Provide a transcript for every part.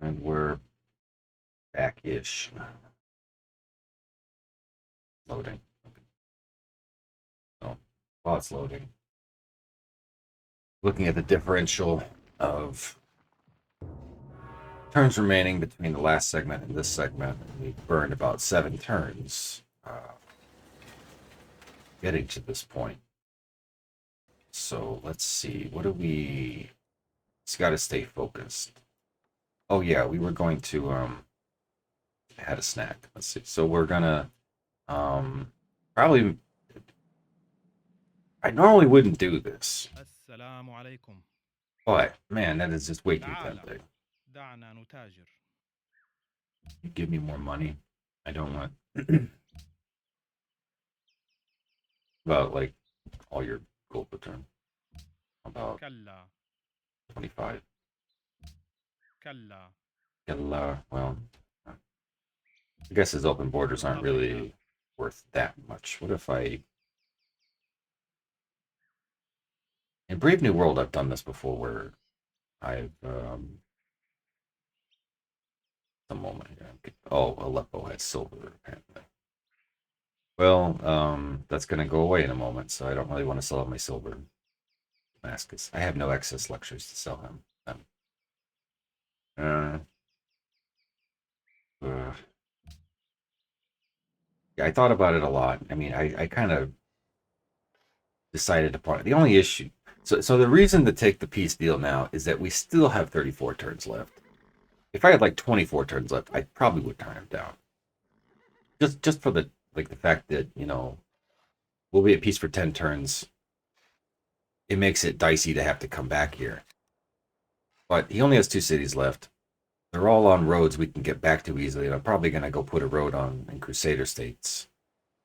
And we're back-ish. Loading. So while it's loading, looking at the differential of turns remaining between the last segment and this segment, we've burned about 7 turns getting to this point. So let's see. What do we... It's got to stay focused. Oh yeah, we were going to had a snack. Let's see. So we're gonna probably... I normally wouldn't do this, but man, that is just way too tempting. Give me more money. I don't want about like all your gold return. About 25. Well, I guess his open borders aren't really worth that much. What if I... In Brave New World, I've done this before where I've a moment here. Oh, Aleppo has silver apparently. Well, that's gonna go away in a moment, so I don't really want to sell out my silver Damascus. I have no excess lectures to sell him. Yeah, I thought about it a lot. I mean, I kind of decided upon it. The only issue, so the reason to take the peace deal now is that we still have 34 turns left. If I had like 24 turns left, I probably would turn him down. Just for the fact that, you know, we'll be at peace for 10 turns. It makes it dicey to have to come back here. But he only has 2 cities left. They're all on roads we can get back to easily. And I'm probably going to go put a road on in Crusader States.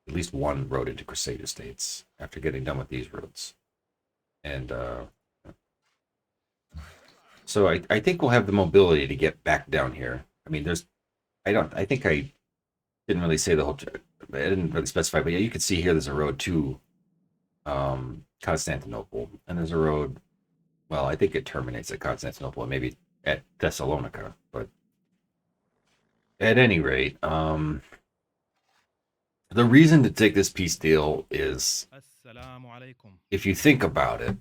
At least one road into Crusader States after getting done with these roads. And so I think we'll have the mobility to get back down here. I mean, I think I didn't really say the whole... I didn't really specify, but yeah, you can see here there's a road to Constantinople. And there's a road... Well, I think it terminates at Constantinople and maybe at Thessalonica, but at any rate, the reason to take this peace deal is, if you think about it,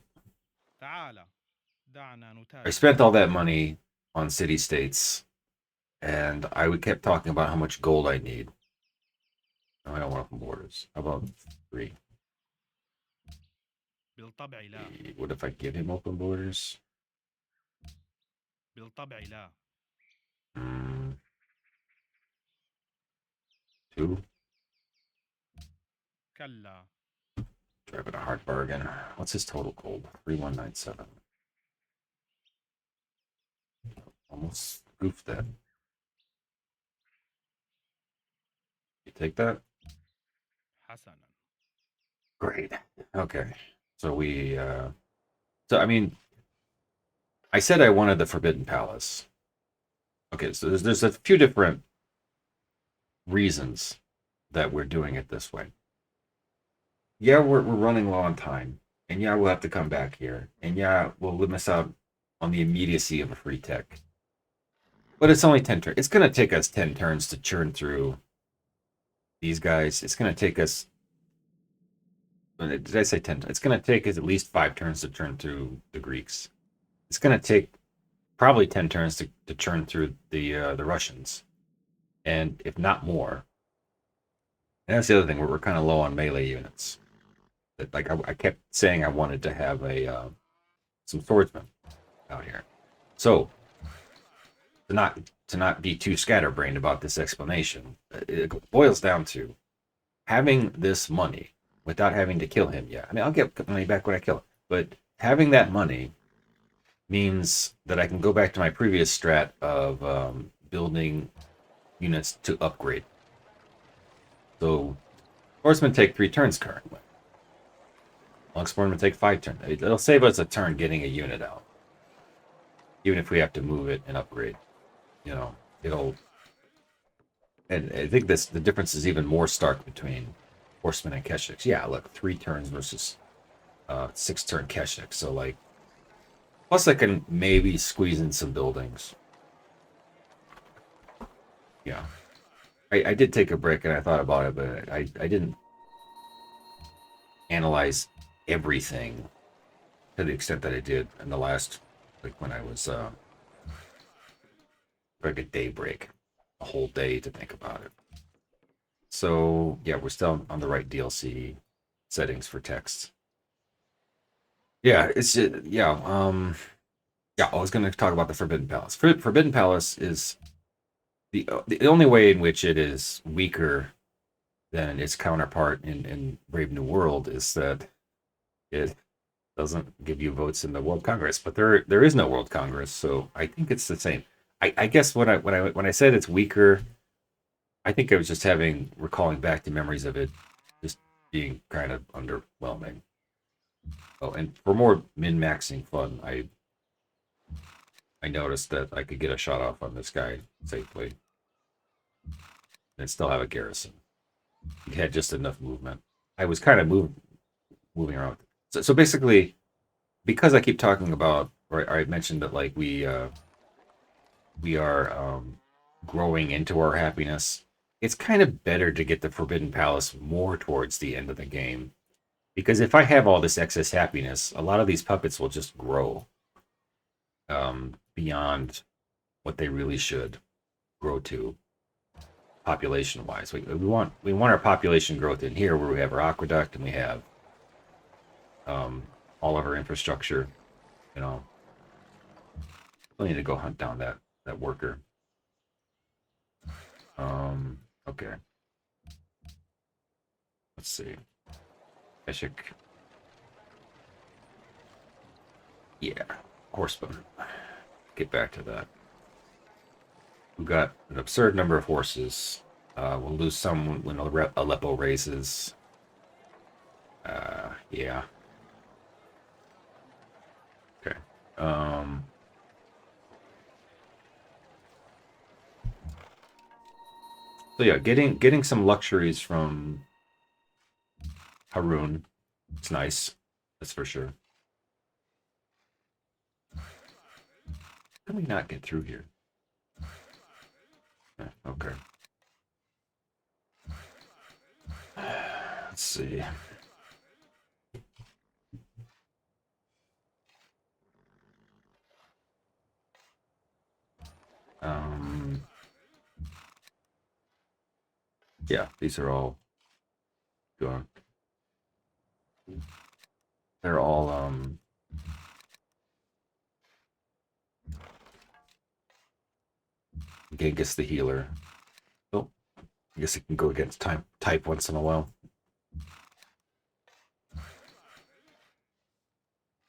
I spent all that money on city-states, and I kept talking about how much gold I need. No, I don't want open borders. How about 3? What if I give him open borders? 2? Driving a hard bargain. What's his total gold? 3197. Almost goofed that. You take that? Great. Okay. So we I mean, I said I wanted the Forbidden Palace. Okay, so there's a few different reasons that we're doing it this way. Yeah, we're running low on time. And yeah, we'll have to come back here. And yeah, we'll miss out on the immediacy of a free tech. But it's only 10 turns. It's going to take us 10 turns to churn through these guys. It's going to take us... Did I say 10? It's going to take us at least 5 turns to churn through the Greeks. It's going to take probably 10 turns to churn through the Russians. And if not more. And that's the other thing, we're kind of low on melee units. Like I kept saying I wanted to have some swordsmen out here. So to not be too scatterbrained about this explanation, it boils down to having this money without having to kill him yet. I mean, I'll get money back when I kill him, but having that money means that I can go back to my previous strat of building units to upgrade. So horsemen take 3 turns currently. Longswordmen take 5 turns. It'll save us a turn getting a unit out. Even if we have to move it and upgrade. You know, it'll... And I think the difference is even more stark between horsemen and keshiks. Yeah, look, 3 turns versus 6 turn keshik. So like, plus I can maybe squeeze in some buildings. Yeah. I did take a break and I thought about it, but I didn't analyze everything to the extent that I did in the last, like when I was like a day break, a whole day to think about it. So yeah, we're still on the right DLC settings for text. Yeah, it's yeah. Yeah, I was going to talk about the Forbidden Palace. Forbidden Palace is the only way in which it is weaker than its counterpart in Brave New World is that it doesn't give you votes in the World Congress, but there is no World Congress, so I think it's the same. I guess when I said it's weaker, I think I was just recalling back to memories of it just being kind of underwhelming. Oh, and for more min maxing fun, I noticed that I could get a shot off on this guy safely and still have a garrison. He had just enough movement. I was kind of moving around. So basically, because I keep talking about, or I mentioned that like we are growing into our happiness. It's kind of better to get the Forbidden Palace more towards the end of the game, because if I have all this excess happiness, a lot of these puppets will just grow beyond what they really should grow to population wise. We want our population growth in here where we have our aqueduct and we have all of our infrastructure. You know, we need to go hunt down that worker. Okay. Let's see. I should. Yeah, horsemen. Get back to that. We've got an absurd number of horses. We'll lose some when Aleppo raises. Yeah. Okay. So yeah, getting some luxuries from Harun. It's nice. That's for sure. How can we not get through here? Okay. Let's see. Yeah, these are all gone. They're all Genghis the healer. Oh, I guess it can go against type once in a while.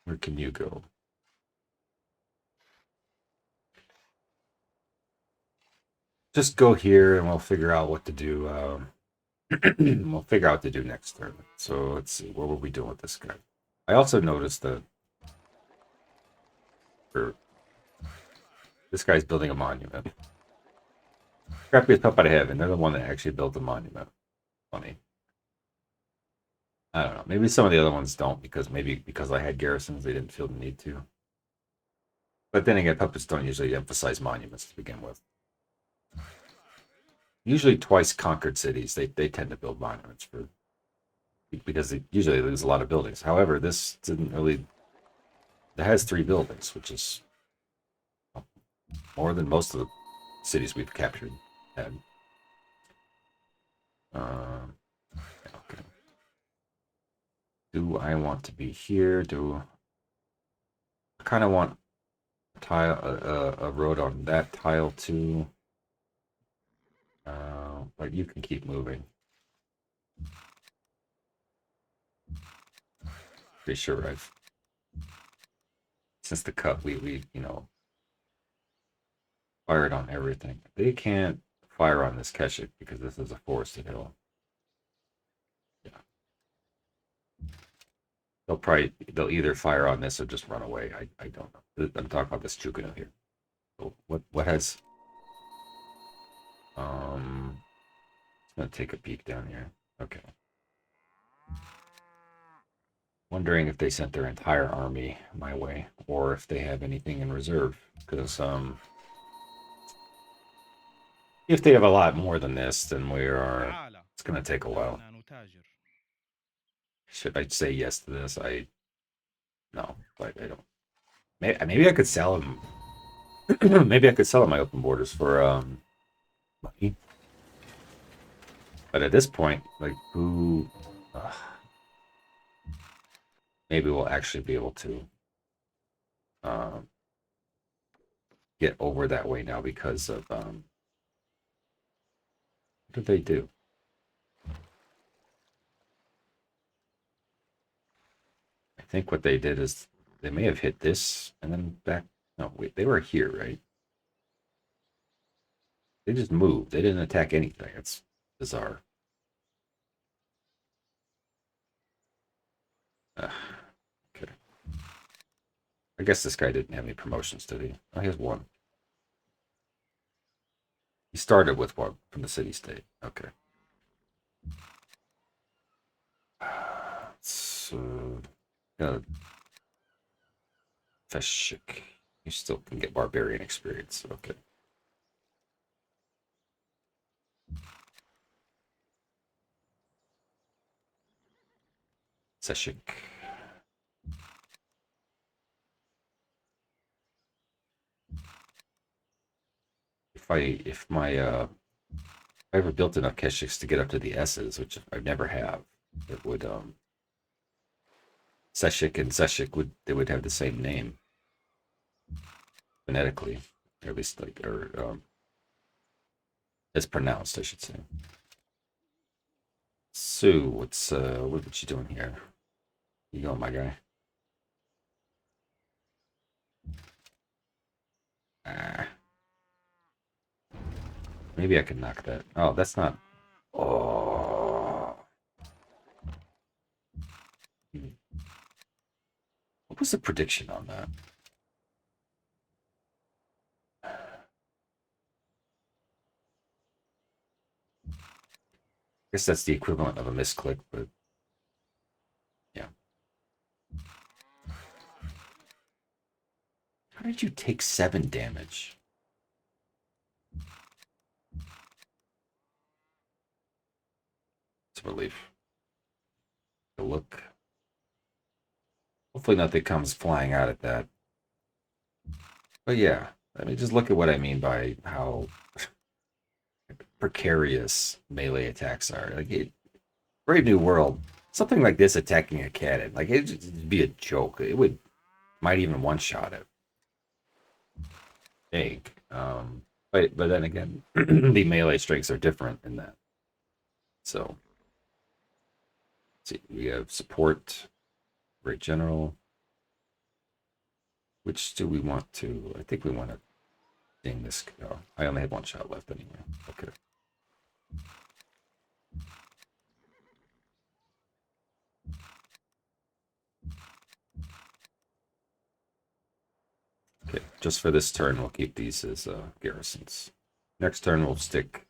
Where can you go? Just go here and we'll figure out what to do. We'll figure out what to do next turn. So let's see, what were we doing with this guy? I also noticed that this guy's building a monument. Crappiest puppet I have, and they're the one that actually built the monument. Funny. I don't know. Maybe some of the other ones don't because I had garrisons, they didn't feel the need to. But then again, puppets don't usually emphasize monuments to begin with. Usually, twice conquered cities, they tend to build monuments because they usually lose a lot of buildings. However, this didn't really. It has 3 buildings, which is more than most of the cities we've captured had. Okay. Do I want to be here? I kind of want a road on that tile too. But you can keep moving. Pretty sure since the cut we fired on everything. They can't fire on this Keshik because this is a forested hill. Yeah. They'll either fire on this or just run away. I don't know. I'm talking about this Chukino here. So what has let's take a peek down here. Okay. Wondering if they sent their entire army my way or if they have anything in reserve because If they have a lot more than this, then we are. تعال It's going to take a while. دعنا نتاجر. Should I say yes to this? No, but I don't. Maybe I could sell them. Maybe I could sell them my open borders for money. But at this point, like who? Maybe we'll actually be able to um, get over that way now because of what did they do? I think what they did is they may have hit this and then back. No, wait, they were here, right? They just moved. They didn't attack anything. It's bizarre. Okay. I guess this guy didn't have any promotions, did he? Oh, he has one. He started with one from the city state. Okay. So, Feshik. You still can get barbarian experience. Okay. Seshik. If I ever built enough Keshiks to get up to the S's, which I never have, it would Seshik and Seshik would have the same name phonetically, or at least like as pronounced, I should say. Sue, what you doing here? You going, my guy? Ah. Maybe I can knock that. Oh, that's not. Oh. What was the prediction on that? I guess that's the equivalent of a misclick, but yeah. How did you take 7 damage? It's a relief. A look. Hopefully nothing comes flying out at that. But yeah, I mean, just look at what I mean by how precarious melee attacks are. Like, Brave New World, something like this attacking a cannon, like it'd be a joke. It might even one shot it. Big. But then again, the melee strengths are different in that. So, see, we have support, great general. Which do we want to? I think we want to ding this. Oh, I only have one shot left anyway. Okay. Okay, just for this turn, we'll keep these as garrisons. Next turn, we'll stick.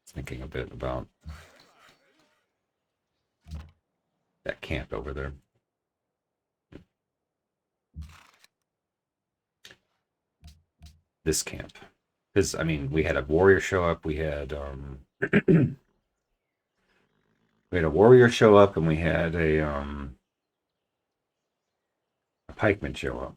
Thinking a bit about that camp over there. This camp. Because, I mean, we had a warrior show up. We had we had a warrior show up, and we had a pikeman show up.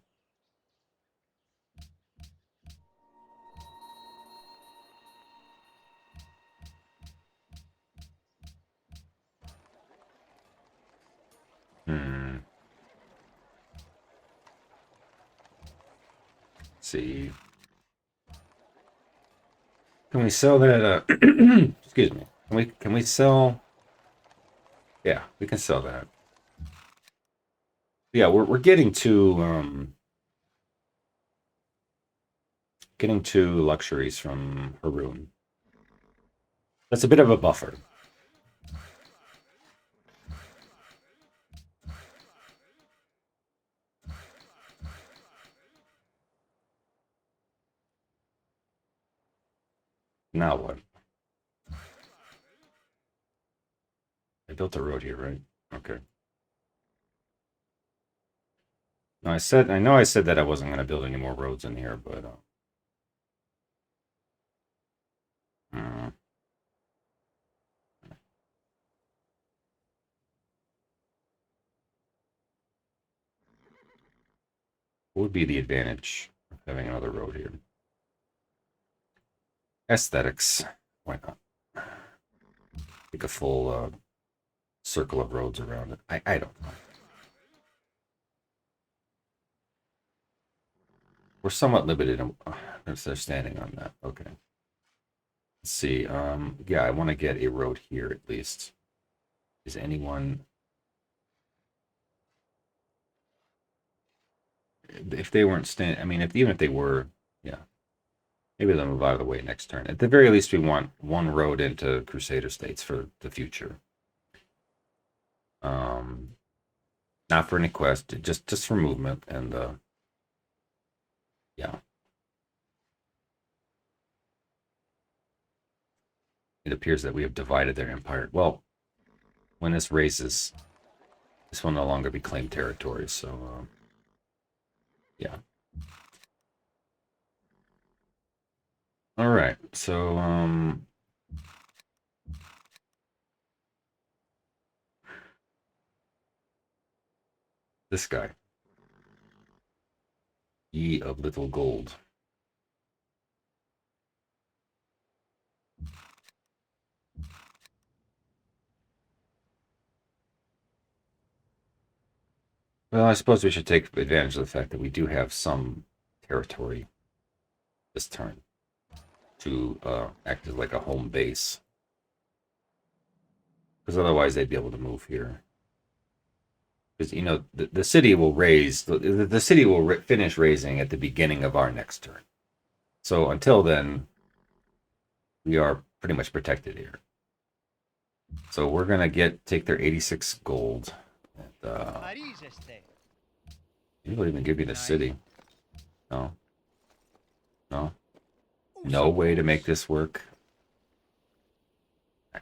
Let's see. Can we sell that? Excuse me. Can we sell? Yeah, we can sell that. Yeah, we're getting to luxuries from Haroon. That's a bit of a buffer. Now what? I built a road here, right? Okay. No, I know I said that I wasn't going to build any more roads in here, but What would be the advantage of having another road here? Aesthetics. Why not? Take a full circle of roads around it. I don't know. We're somewhat limited in understanding on that. Okay. Let's see. Yeah, I want to get a road here at least. Is anyone? If they weren't standing, I mean, even if they were, yeah, maybe they'll move out of the way next turn. At the very least, we want one road into Crusader states for the future. Not for any quest, just for movement and yeah. It appears that we have divided their empire. Well, when this raises, this will no longer be claimed territory. So, yeah. All right. So, this guy, ye of little gold. Well, I suppose we should take advantage of the fact that we do have some territory this turn to act as like a home base. Because otherwise they'd be able to move here. Because, you know, the city will raise, the city will finish raising at the beginning of our next turn. So until then, we are pretty much protected here. So we're going to take their 86 gold. And, you don't even give me the city. No. No. No way to make this work.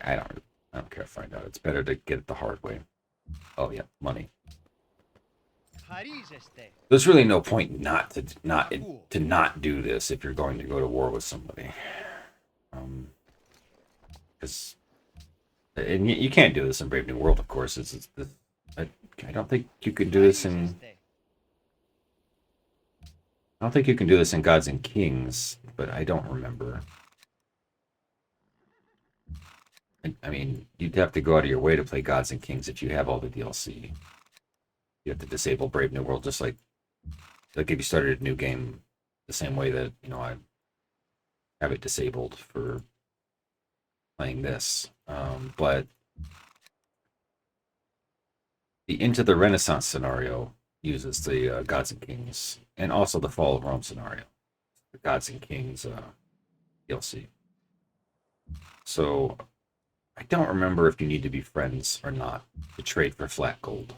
I don't care to find out. It's better to get it the hard way. Oh yeah, money. There's really no point not to do this if you're going to go to war with somebody. Because and you can't do this in Brave New World, of course. I don't think you can do this in. I don't think you can do this in Gods and Kings, but I don't remember. I mean, you'd have to go out of your way to play Gods and Kings if you have all the DLC. You have to disable Brave New World, just like if you started a new game, the same way that I have it disabled for playing this. But the Into the Renaissance scenario uses the Gods and Kings, and also the Fall of Rome scenario, the Gods and Kings DLC. So I don't remember if you need to be friends or not to trade for flat gold.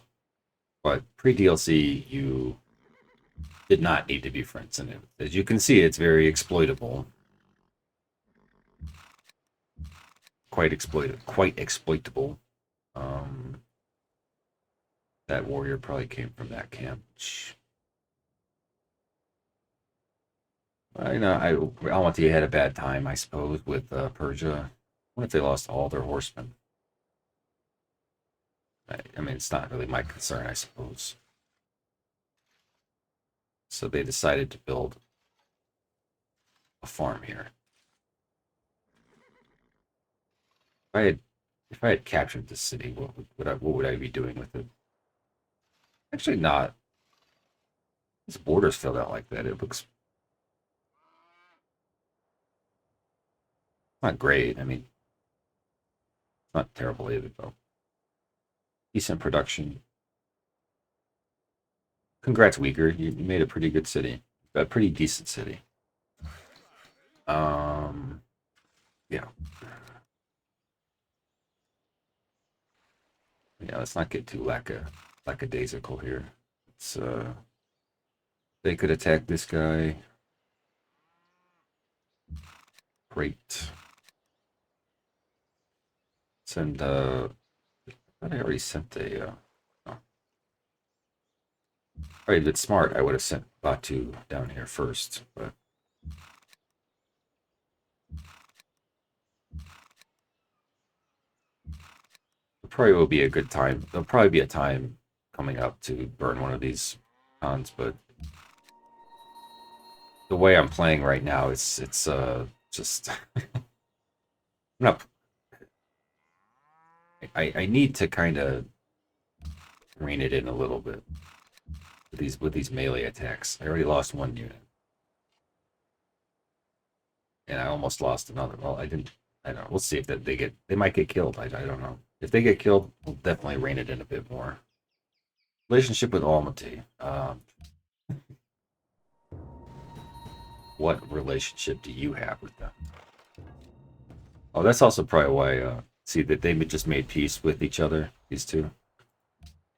But pre-DLC, you did not need to be friends in it. As you can see, it's very exploitable. Quite exploitable. That warrior probably came from that camp. I want to had a bad time, I suppose, with Persia. What if they lost all their horsemen? I mean, it's not really my concern, I suppose. So they decided to build a farm here. If I had captured this city, what would I be doing with it? Actually, not. This border's filled out like that. It looks not great. I mean, it's not terrible either, though. Decent production. Congrats, Uyghur. You made a pretty good city. A pretty decent city. Yeah. Yeah, let's not get too lackadaisical here. It's they could attack this guy. Great. Send I thought I already sent a oh. Alright, if it's smart, I would have sent Batu down here first, but it probably will be a good time. There'll probably be a time coming up to burn one of these cons, but the way I'm playing right now, it's just I'm not. I need to kind of rein it in a little bit with these melee attacks. I already lost one unit, and I almost lost another. Well, I didn't. I don't know. We'll see if that they might get killed. I don't know. If they get killed, we'll definitely rein it in a bit more. Relationship with Almaty. What relationship do you have with them? Oh, that's also probably why. See that they just made peace with each other. These two.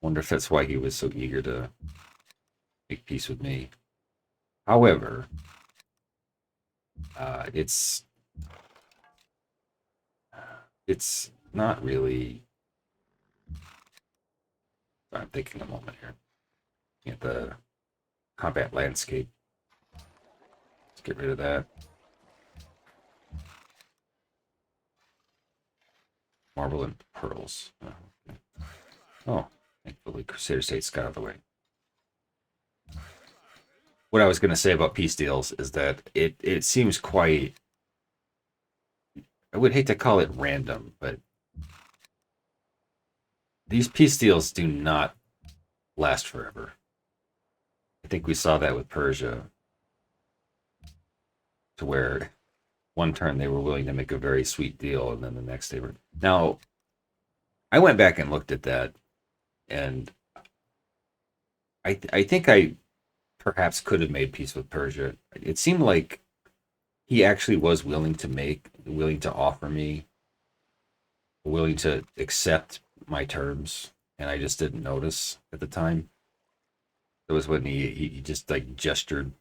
Wonder if that's why he was so eager to make peace with me. However, it's not really. I'm thinking a moment here. At the combat landscape. Let's get rid of that. Marble and pearls. Oh, thankfully Crusader States got out of the way. What I was going to say about peace deals is that it seems quite. I would hate to call it random, but these peace deals do not last forever. I think we saw that with Persia, to where one turn they were willing to make a very sweet deal, and then the next they were. Now, I went back and looked at that, and I think I perhaps could have made peace with Persia. It seemed like he actually was willing to offer me, willing to accept my terms, and I just didn't notice at the time. It was when he just like gestured,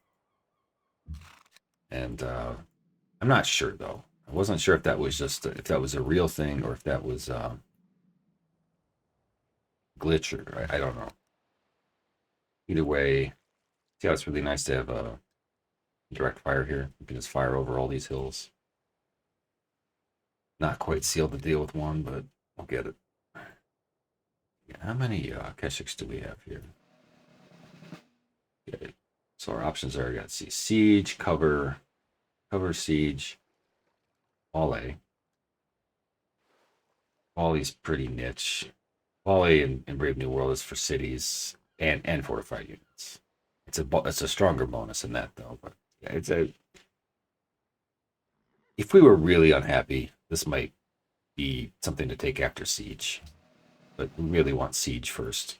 and I'm not sure though. I wasn't sure if that was just if that was a real thing or if that was glitch or I don't know. Either way, see how it's really nice to have a direct fire here. You can just fire over all these hills. Not quite sealed the deal with one, but I'll get it. Yeah, how many Keshiks do we have here? Okay. So our options are, I got to see siege, cover, siege, volley. Volley's pretty niche. Volley in Brave New World is for cities and fortified units. It's a stronger bonus in that though. But yeah, it's a. If we were really unhappy, this might be something to take after siege, but we really want siege first.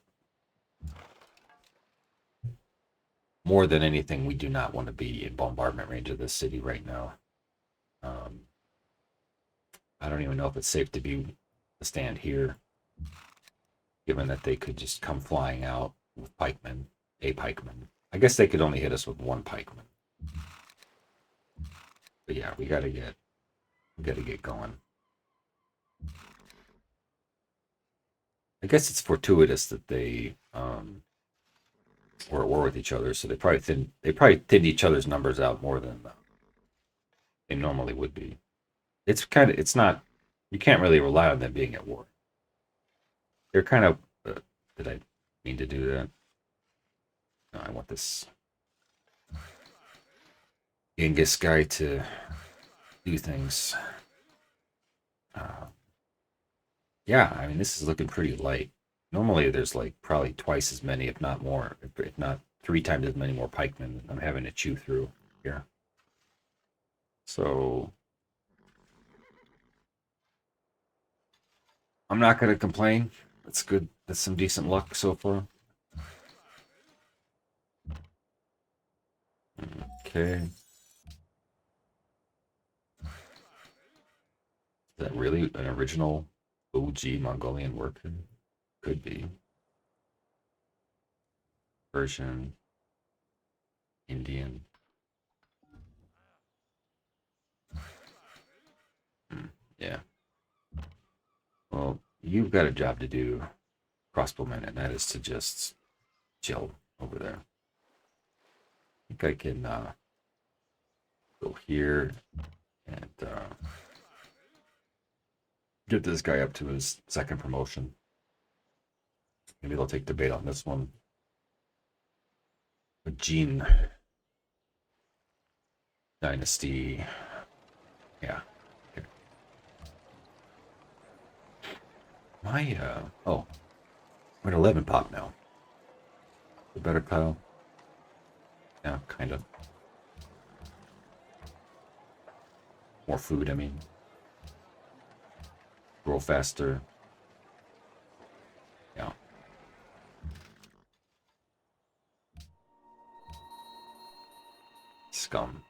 More than anything, we do not want to be in bombardment range of this city right now. I don't even know if it's safe to stand here, given that they could just come flying out with pikemen, a pikeman. I guess they could only hit us with one pikeman. But yeah, we gotta get going. I guess it's fortuitous that they were at war with each other, so they probably thinned each other's numbers out more than they normally would be. It's not, you can't really rely on them being at war. They're kind of did I mean to do that? No, I want this Genghis guy to do things. Yeah, I mean this is looking pretty light. Normally there's like probably twice as many, if not more, if not 3 times as many more pikemen I'm having to chew through here. So I'm not going to complain. That's good. That's some decent luck so far. Okay. Is that really an original OG Mongolian worker? Could be. Persian, Indian. Yeah. Well, you've got a job to do, crossbowman, and that is to just chill over there. I think I can go here and get this guy up to his second promotion. Maybe they'll take the bait on this one. But Gene, Dynasty. Yeah. Okay. My oh, we're at 11 pop now. The better tile. Yeah, kind of. More food, I mean. Grow faster. Yeah. Scum.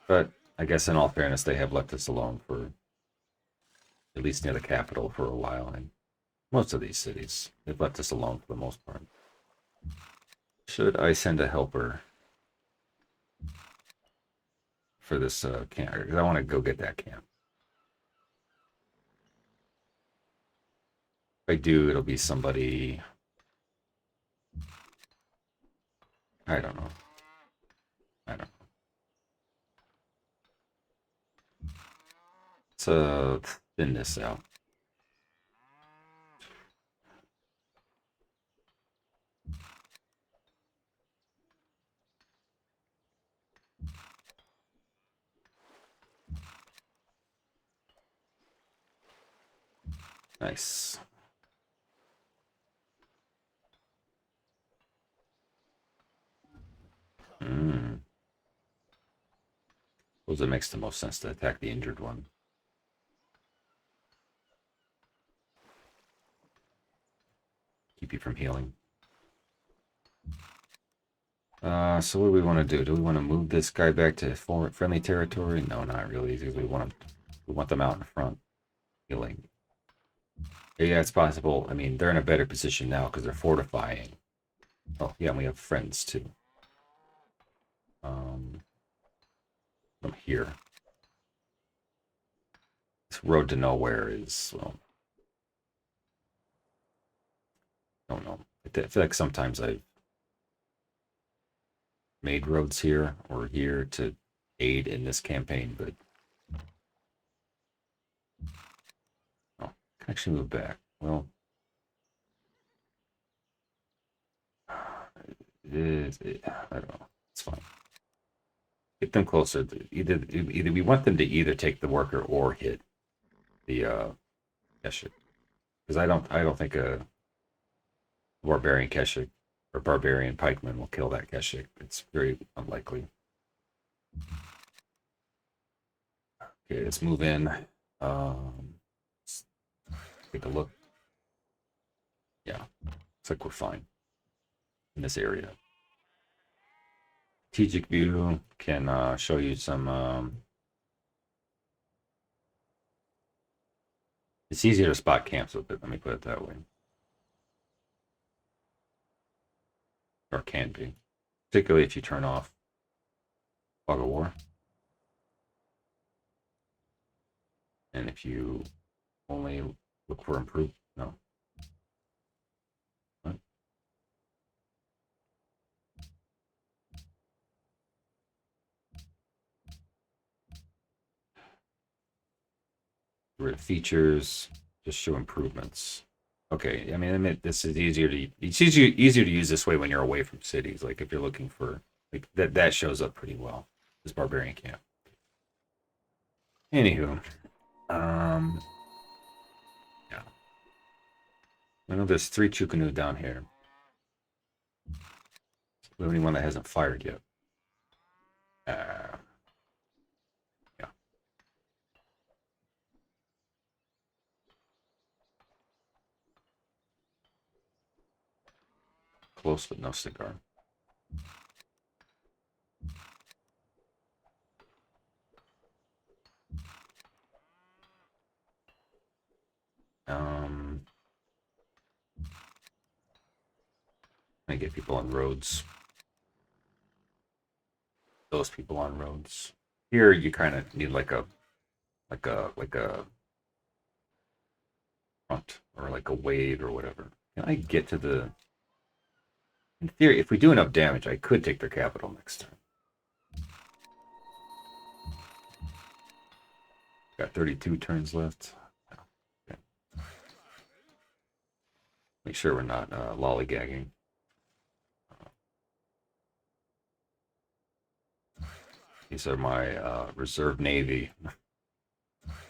But I guess in all fairness, they have left us alone for at least near the capital for a while, and most of these cities they've left us alone for the most part. Should I send a helper for this camp? Because I want to go get that camp. If I do, it'll be somebody. I don't know. I don't know. Let's thin this out. Nice. Suppose it makes the most sense to attack the injured one. Keep you from healing. So what do we want to do? Do we want to move this guy back to friendly territory? No, not really. Because we want them out in front, healing. Yeah, it's possible. I mean, they're in a better position now because they're fortifying. Oh, yeah, and we have friends too. From here. This road to nowhere is, well, I don't know. I feel like sometimes I've made roads here or here to aid in this campaign, but oh, I can actually move back. Well, I don't know. It's fine. Get them closer. Either we want them to either take the worker or hit the Keshik. Because I don't think a barbarian Keshik or barbarian pikeman will kill that Keshik. It's very unlikely. Okay, let's move in. Let's take a look. Yeah, looks like we're fine in this area. Strategic view can show you some. It's easier to spot camps with it. Let me put it that way. Or can be, particularly if you turn off fog of war, and if you only look for improve. No. What? Get rid of features. Just show improvements. Okay, I mean, this is easier to it's easier to use this way when you're away from cities. Like if you're looking for like that shows up pretty well. This barbarian camp. Anywho, yeah, I know there's 3 Chukanu down here. We have anyone that hasn't fired yet. Yeah. Close but no cigar. I get people on roads. Those people on roads. Here you kind of need like a front or like a wave or whatever. Can I get to the? In theory, if we do enough damage, I could take their capital next turn. Got 32 turns left. Okay. Make sure we're not lollygagging. These are my reserve navy,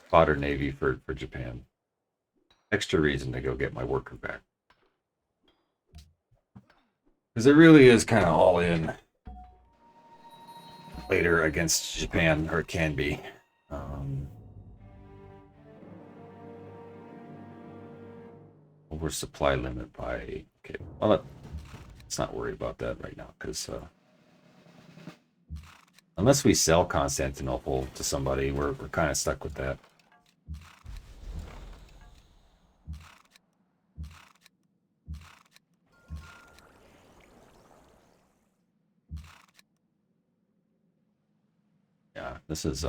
fodder navy for Japan. Extra reason to go get my worker back. Because it really is kind of all in later against Japan, or it can be. Oversupply limit by... Okay, well, let's not worry about that right now, because unless we sell Constantinople to somebody, we're kind of stuck with that. Yeah, this is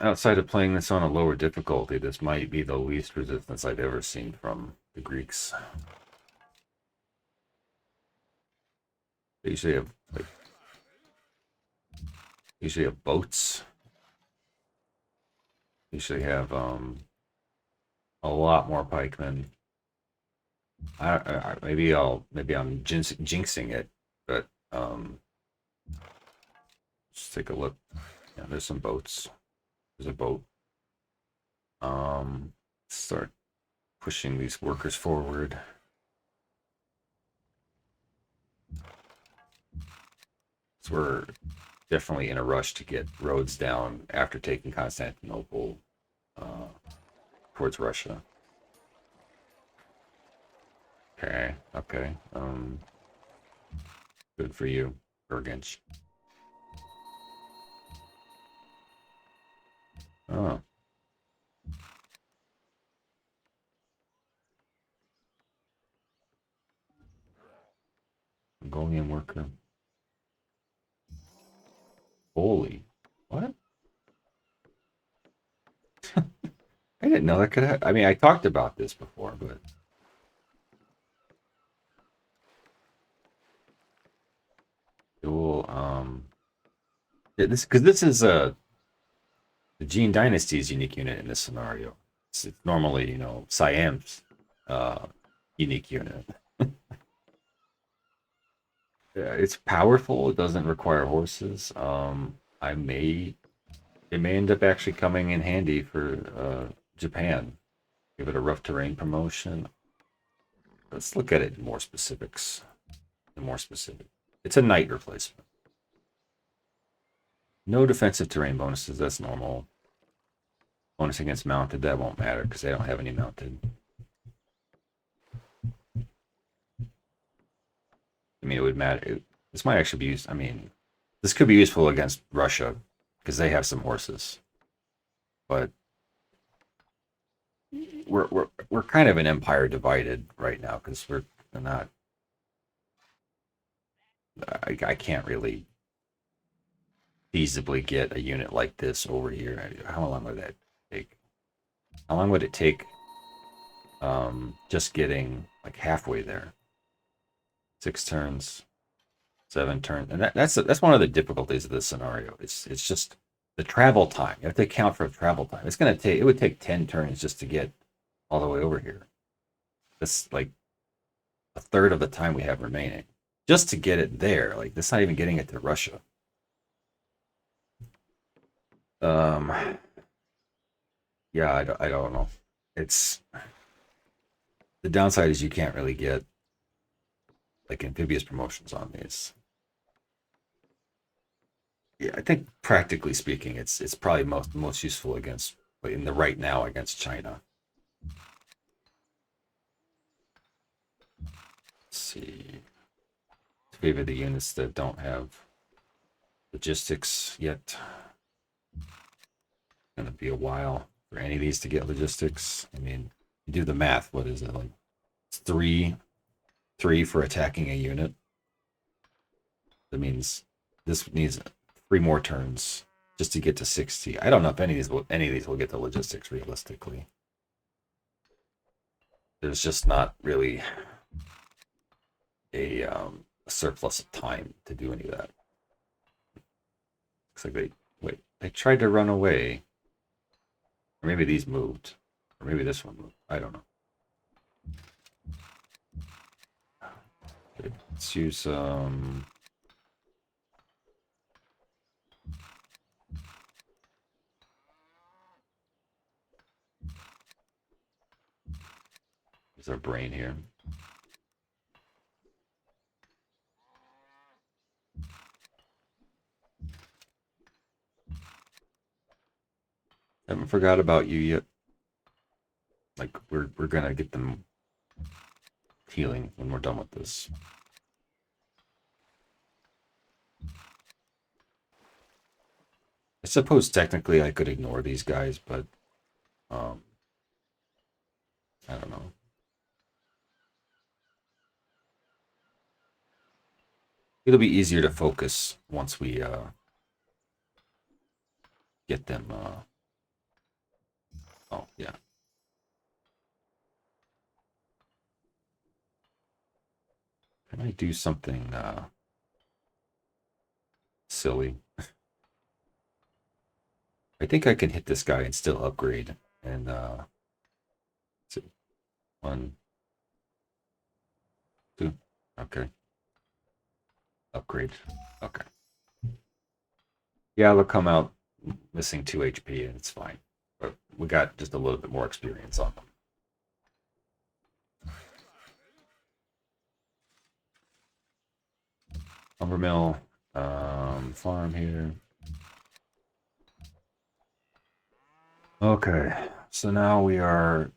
outside of playing this on a lower difficulty, this might be the least resistance I've ever seen from the Greeks. They usually have boats. Usually have a lot more pikemen. Maybe I'm jinxing it, but let's take a look. Yeah, there's some boats. There's a boat. Start pushing these workers forward. So we're definitely in a rush to get roads down after taking Constantinople towards Russia. Okay, okay. Good for you, Bergench. Oh. Mongolian worker. Holy. What? I didn't know that could happen. I mean, I talked about this before, but... Dual, because this is the Gene Dynasty's unique unit in this scenario. It's normally, Siam's unique unit. It's powerful. It doesn't require horses. It may end up actually coming in handy for Japan. Give it a rough terrain promotion. Let's look at it in more specifics. It's a knight replacement. No defensive terrain bonuses. That's normal. Bonus against mounted. That won't matter because they don't have any mounted. I mean, it would matter. This might actually be used. I mean, this could be useful against Russia because they have some horses. But we're kind of an empire divided right now because we're not. I can't really feasibly get a unit like this over here. How long would that take? How long would it take? Just getting like halfway there. 6 turns, 7 turns, and that's one of the difficulties of this scenario. It's just the travel time. You have to account for travel time. It would take 10 turns just to get all the way over here. That's like a third of the time we have remaining just to get it there. Like that's not even getting it to Russia. Yeah, I don't know. It's the downside is you can't really get like amphibious promotions on these. Yeah, I think practically speaking, it's probably most useful against in the right now against China. Let's see. Favor the units that don't have logistics yet. It's gonna be a while for any of these to get logistics. I mean, you do the math. What is it like? It's three for attacking a unit. That means this needs 3 more turns just to get to 60. I don't know if any of these will get the logistics realistically. There's just not really a surplus of time to do any of that. Looks like they tried to run away. Or maybe these moved. Or maybe this one moved. I don't know. Let's use our brain here. Haven't forgot about you yet. Like we're gonna get them healing when we're done with this. I suppose technically I could ignore these guys, but I don't know. It'll be easier to focus once we get them. Oh yeah. Can I do something silly? I think I can hit this guy and still upgrade. And one, two, okay. Upgrade. Okay. Yeah, they'll come out missing 2 HP and it's fine. But we got just a little bit more experience on them. Lumber mill, farm here. Okay, so now we are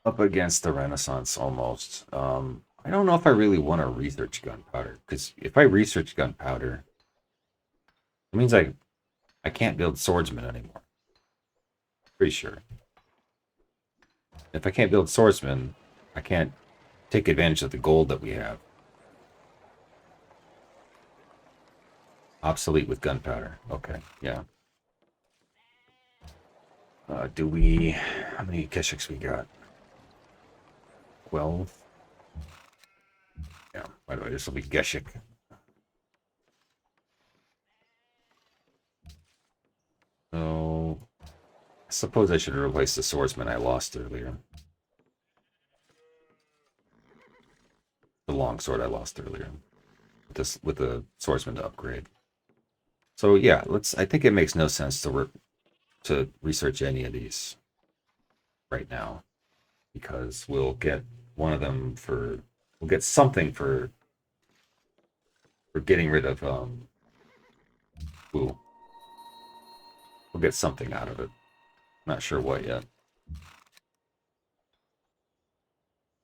up against the Renaissance almost. I don't know if I really want to research gunpowder, because if I research gunpowder, it means I can't build swordsmen anymore. Pretty sure. If I can't build swordsmen, I can't take advantage of the gold that we have. Obsolete with gunpowder. Okay, yeah. Do we... How many Keshiks we got? 12? Yeah, by the way, this will be Geshik. So... I suppose I should replace the swordsman I lost earlier. The longsword I lost earlier. With the swordsman to upgrade. So yeah, I think it makes no sense to research any of these right now, because we'll get one of them we'll get something for getting rid of we'll get something out of it. Not sure what yet.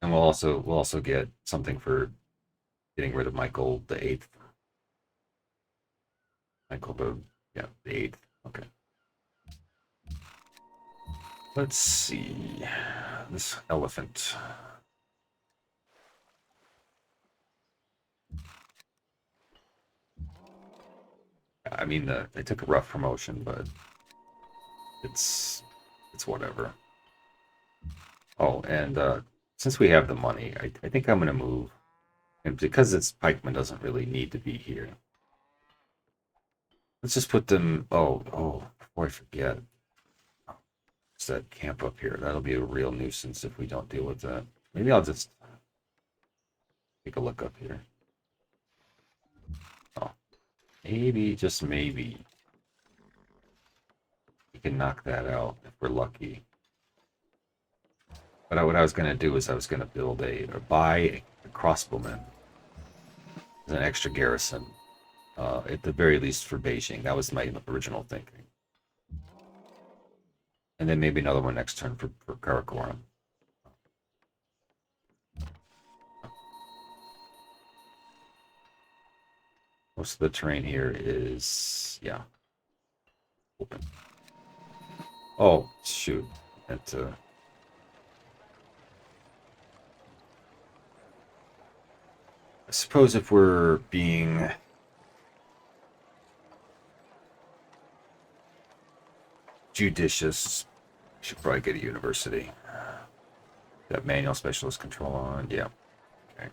And we'll also get something for getting rid of Michael the 8th. Michael the 8th. Okay. Let's see. This elephant. I mean, they took a rough promotion, but it's whatever. Oh, and since we have the money, I think I'm gonna move, and because it's pikeman doesn't really need to be here. Let's just put them. Oh, before I forget, it's that camp up here. That'll be a real nuisance if we don't deal with that. Maybe I'll just take a look up here. Oh, maybe, just maybe, we can knock that out if we're lucky. But what I was going to do is I was going to build or buy a crossbowman as an extra garrison, at the very least for Beijing. That was my original thinking. And then maybe another one next turn for Karakoram. Most of the terrain here is, yeah, open. Oh, shoot. That, I suppose if we're being judicious, we should probably get a university. Got manual specialist control on, yeah. Okay.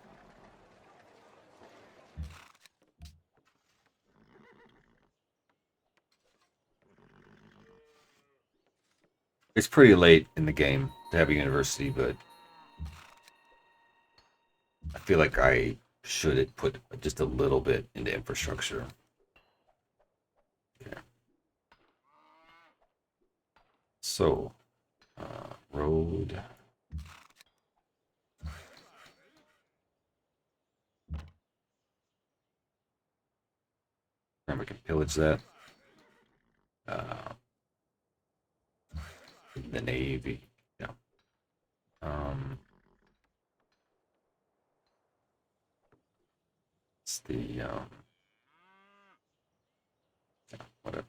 It's pretty late in the game to have a university, but I feel like I should have put just a little bit into infrastructure. Yeah. So, road. And we can pillage that. The Navy. Yeah. It's the yeah, whatever.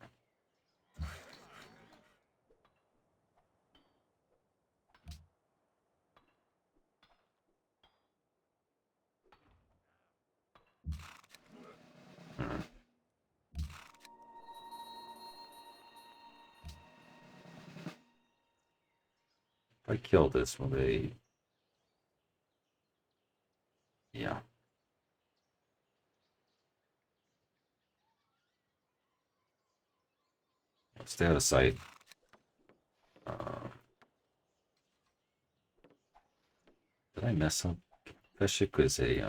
Hmm. If I kill this, will they? Yeah. Stay out of sight. Uh, did I mess up? Peshik is a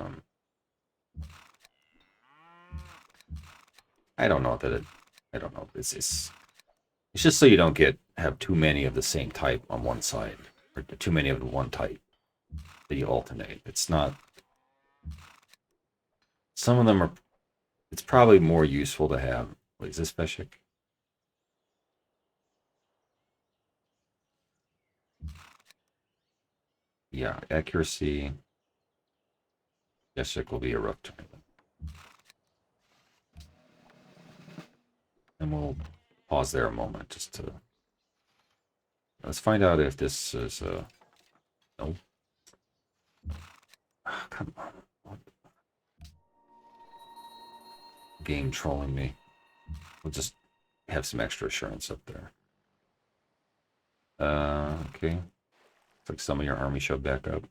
I don't know that it. I don't know. It's just so you don't have too many of the same type on one side, or too many of the one type that you alternate. It's not. Some of them are. It's probably more useful to have. Wait, is this Peshik? Yeah, accuracy. Peshik will be a rough turn. And we'll pause there a moment just to. Let's find out if this is no. Oh, come on. What? Game trolling me. We'll just have some extra assurance up there. Okay. Looks like some of your army showed back up.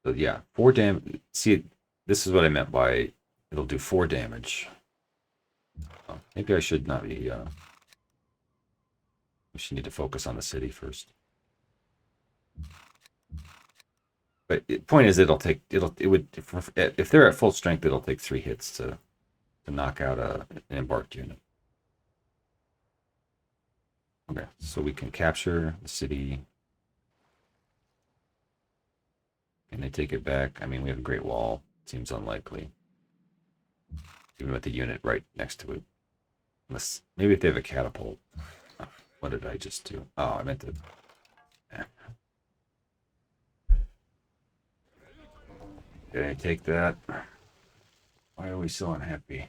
So yeah, 4 damage. See, this is what I meant by it'll do 4 damage. Oh, maybe I should not be. We should need to focus on the city first. But the point is, it would if they're at full strength, it'll take 3 hits to knock out an embarked unit. Okay, so we can capture the city. Can they take it back? I mean, we have a Great Wall. Seems unlikely, even with the unit right next to it. Unless maybe if they have a catapult. Oh, what did I just do? Oh, I meant to. Yeah. Did I take that? Why are we so unhappy?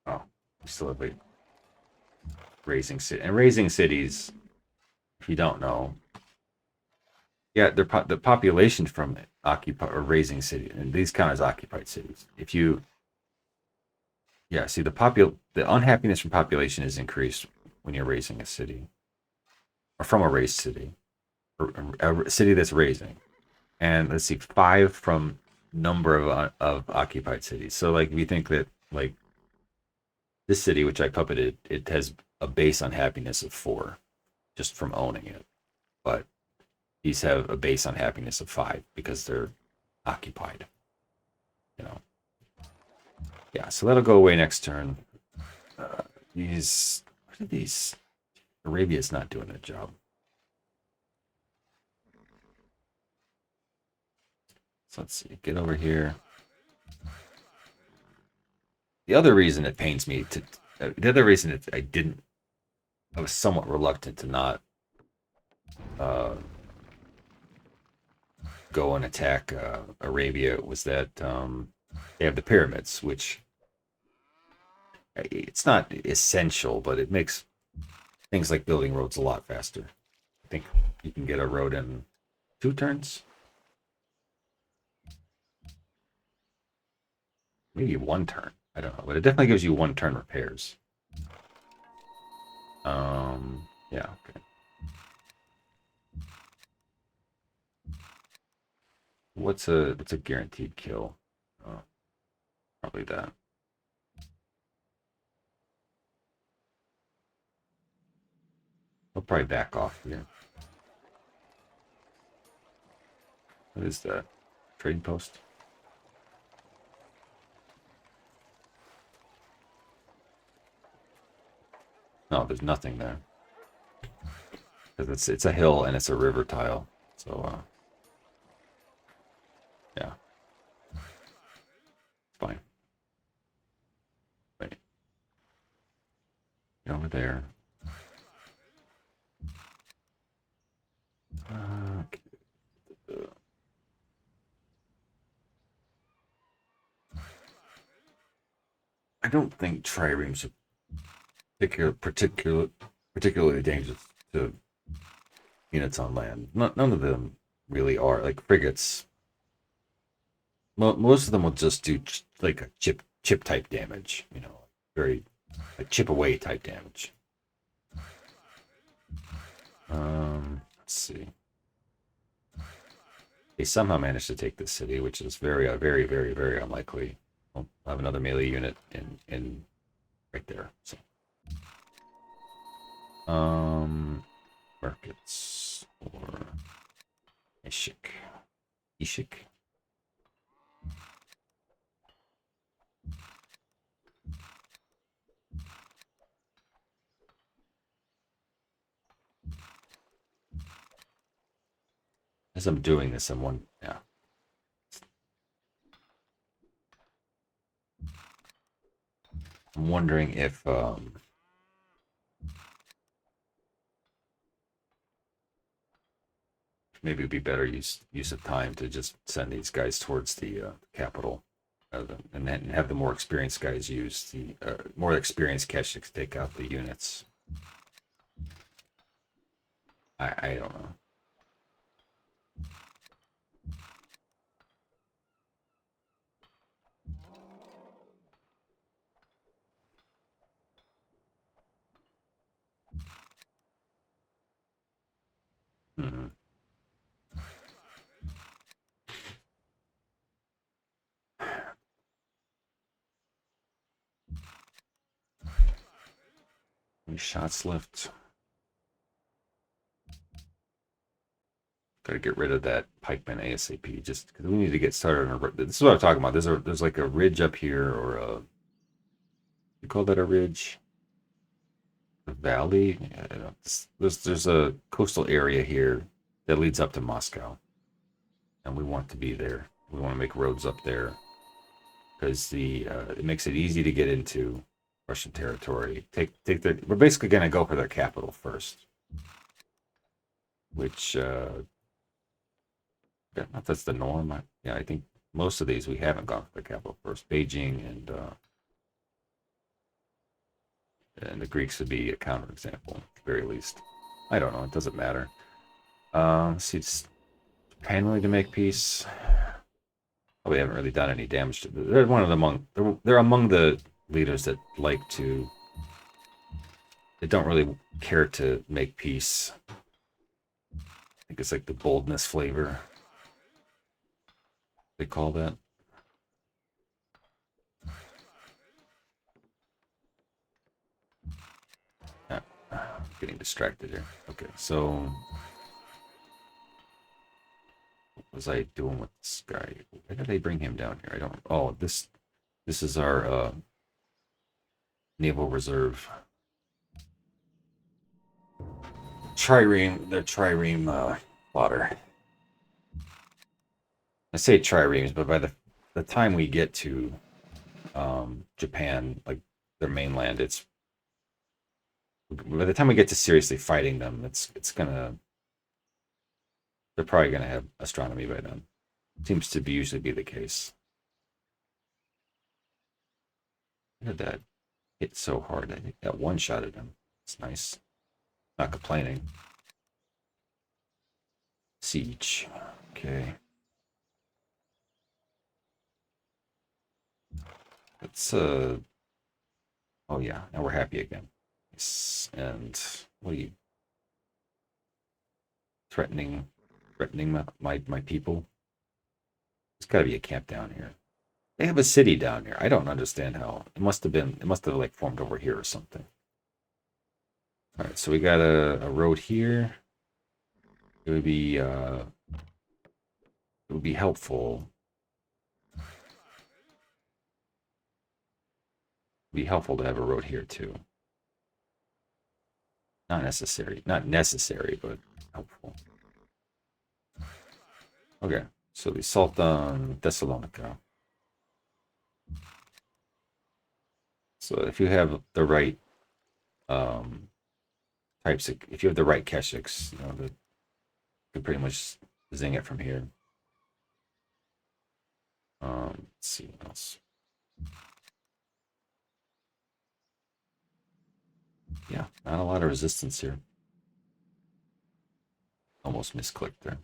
Oh, we still have a raising city and raising cities. If you don't know, yeah, the population from occupy or raising city, and these count as occupied cities. If you, yeah, see the unhappiness from population is increased when you're raising a city or from a raised city or a city that's raising. And let's see, 5 from number of occupied cities. So like if you think that like this city, which I puppeted, it has a base unhappiness of 4 just from owning it, but these have a base unhappiness of 5 because they're occupied. You know, yeah. So that'll go away next turn. These, what are these? Arabia's not doing a job. So let's see. Get over here. The other reason it pains me to, the other reason that I was somewhat reluctant to not uh, go and attack Arabia was that they have the pyramids, which it's not essential, but it makes things like building roads a lot faster. I think you can get a road in 2 turns, maybe 1 turn. I don't know, but it definitely gives you 1 turn repairs. Yeah, okay. What's a guaranteed kill? Oh, probably that. We'll probably back off here. What is that? Trading post? No, there's nothing there. Because it's a hill and it's a river tile. So, yeah. Fine. Wait. Get over there. Okay. I don't think triremes are particularly dangerous to units on land. None of them really are. Like frigates, most of them will just do like a chip type damage. You know, very like chip away type damage. Let's see. They somehow managed to take this city, which is very unlikely. I'll have another melee unit in right there. So, markets or Ishik. As I'm doing this, yeah. I'm wondering if maybe it'd be better use of time to just send these guys towards the capital, and then have the more experienced guys use the more experienced Keshiks to take out the units. I don't know. Mm-hmm. Any shots left? Got to get rid of that pikeman ASAP, just because we need to get started on this is what I'm talking about. There's like a ridge up here, or you call that a ridge? A valley? I don't know. There's a coastal area here that leads up to Moscow, and we want to be there. We want to make roads up there because it makes it easy to get into Russian territory. We're basically gonna go for their capital first, which yeah, not that's the norm. Yeah, I think most of these we haven't gone for the capital first. Beijing and the Greeks would be a counterexample, at the very least. I don't know. It doesn't matter. Let's see, it's Japan willing to make peace. Probably haven't really done any damage to. They're one of the they're among the leaders that like to. They don't really care to make peace. I think it's like the boldness flavor. They call that. Getting distracted here. Okay, so what was I doing with this guy? Why did they bring him down here? I don't. Oh, this is our naval reserve. The trireme plotter. I say triremes, but by the time we get to Japan, like their mainland, it's by the time we get to seriously fighting them, they're probably gonna have astronomy by then. Seems to be usually be the case. How did that hit so hard? I think that one shot at him. It's nice. Not complaining. Siege. Okay. Let's oh yeah, now we're happy again. Yes. And what are you threatening my people? There's gotta be a camp down here. They have a city down here. I don't understand how. It must have like formed over here or something. All right, so we got a road here. It would be helpful. Be helpful to have a road here too. Not necessary, but helpful. Okay, so the Sultan Thessalonica. So if you have the right um, types, if you have the right keshiks, you know, you can pretty much zing it from here. Let's see what else. Yeah, not a lot of resistance here. Almost misclicked there.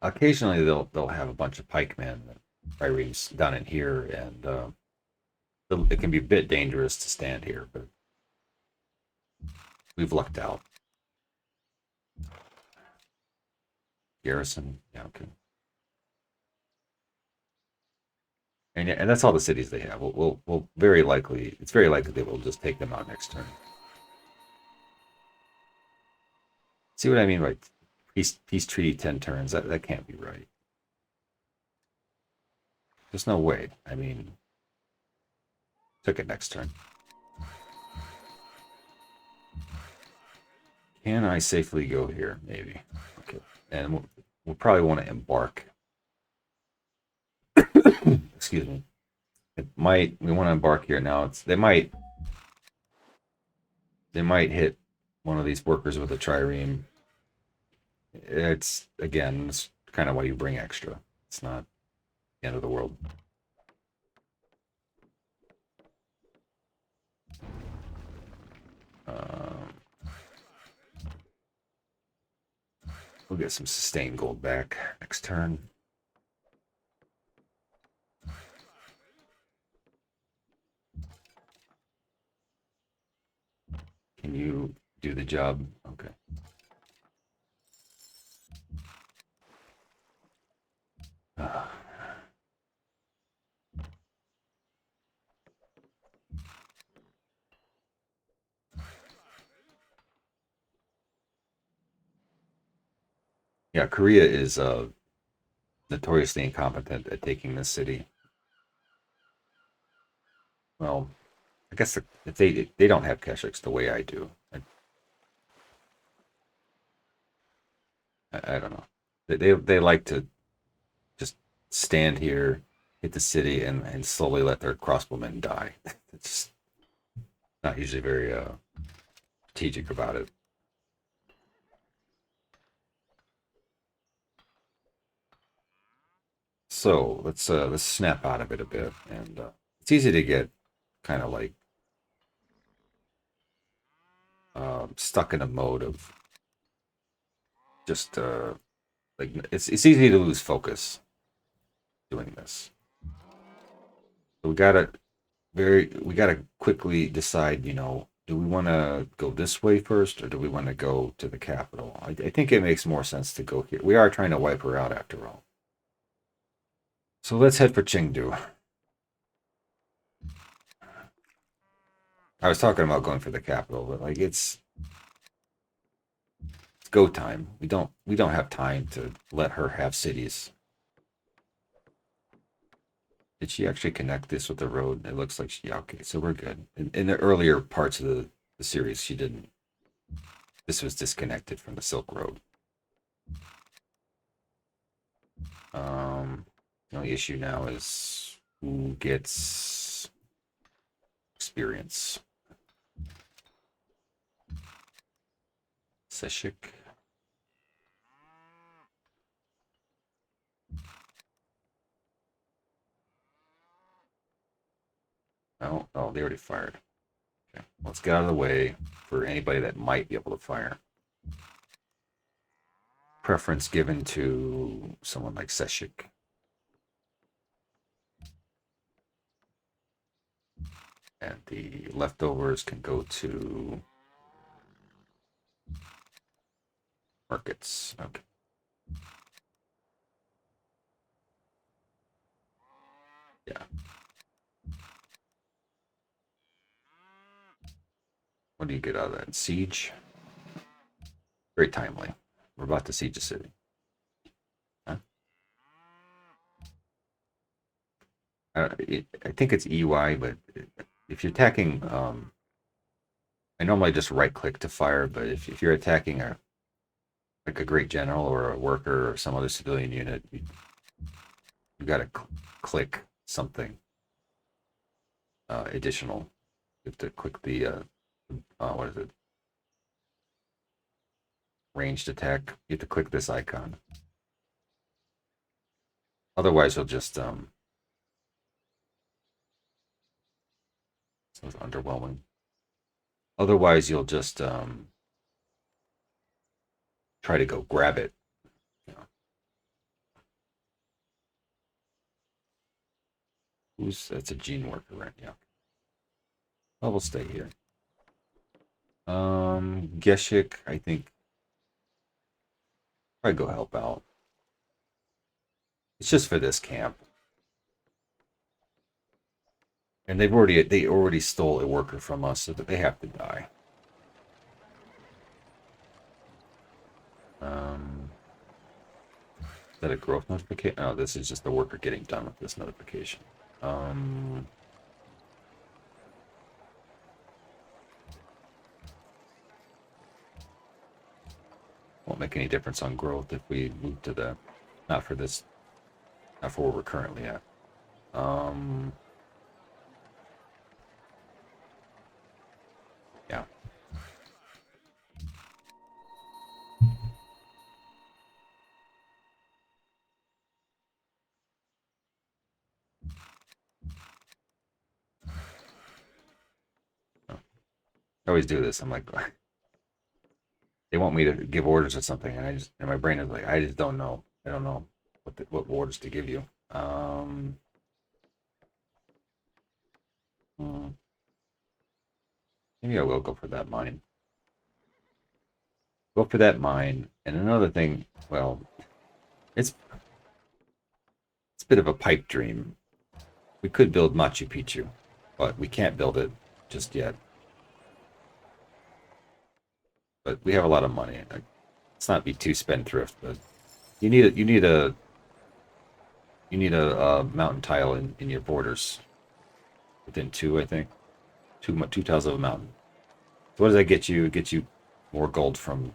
Occasionally they'll have a bunch of pikemen, triremes down in here, and it can be a bit dangerous to stand here, but we've lucked out. Garrison, yeah, okay. And that's all the cities they have. We'll very likely, it's very likely they will just take them out next turn. See what I mean by peace treaty 10 turns? That can't be right. There's no way. I mean, took it next turn. Can I safely go here? Maybe. Okay. And we'll probably want to embark. Excuse me. We want to embark here now. They might hit one of these workers with a trireme. It's again, it's kind of why you bring extra. It's not the end of the world. Um, we'll get some sustained gold back next turn. Can you do the job? Okay. Yeah, Korea is notoriously incompetent at taking this city. Well, I guess if they don't have keshiks the way I do. I don't know. They like to just stand here, hit the city, and slowly let their crossbowmen die. It's just not usually very strategic about it. So let's snap out of it a bit, and it's easy to get kind of like stuck in a mode of just like it's easy to lose focus doing this. So we gotta quickly decide, you know, do we want to go this way first, or do we want to go to the capital? I think it makes more sense to go here. We are trying to wipe her out after all. So let's head for Chengdu. I was talking about going for the capital, but like it's go time. We don't have time to let her have cities. Did she actually connect this with the road? It looks like yeah, okay, so we're good. In the earlier parts of the series, she didn't. This was disconnected from the Silk Road. The only issue now is who gets experience. Seshik. Oh, they already fired. Okay, let's get out of the way for anybody that might be able to fire. Preference given to someone like Seshik. And the leftovers can go to markets. Okay. Yeah. What do you get out of that? Siege? Very timely. We're about to siege a city. Huh? I think it's EY, but if you're attacking, I normally just right click to fire, but if you're attacking like a great general or a worker or some other civilian unit, you got to click something additional. You have to click the what is it? Ranged attack. You have to click this icon. Otherwise, you'll just sounds underwhelming. Otherwise, you'll just try to go grab it. You know. That's a gene worker, right? Yeah. Well, we'll stay here. Geshik, I think probably go help out. It's just for this camp. And they already stole a worker from us, so that they have to die. Is that a growth notification? Oh, this is just the worker getting done with this notification. Won't make any difference on growth if we move to the not for this, not for where we're currently at. Yeah. I always do this. I'm like, they want me to give orders or something, and my brain is like, I just don't know. I don't know what orders to give you. Hmm, maybe I will go for that mine. Go for that mine. And another thing, well, it's it's a bit of a pipe dream. We could build Machu Picchu, but we can't build it just yet. But we have a lot of money. Let's not be too spendthrift, but you need a you need a you need a mountain tile in your borders within two, I think. Two tiles of a mountain. So what does that get you? It gets you more gold from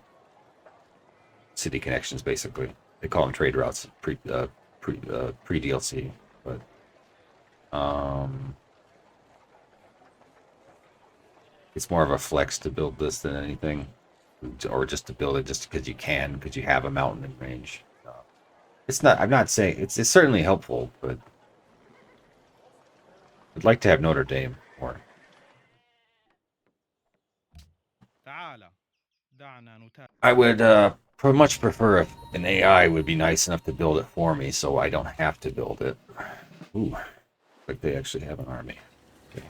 city connections, basically. They call them trade routes pre DLC, but um, it's more of a flex to build this than anything, or just to build it just because you can, because you have a mountain in range. It's not. I'm not saying it's certainly helpful, but I'd like to have Notre Dame more. I would much prefer if an AI would be nice enough to build it for me, so I don't have to build it. Ooh, like they actually have an army. Okay.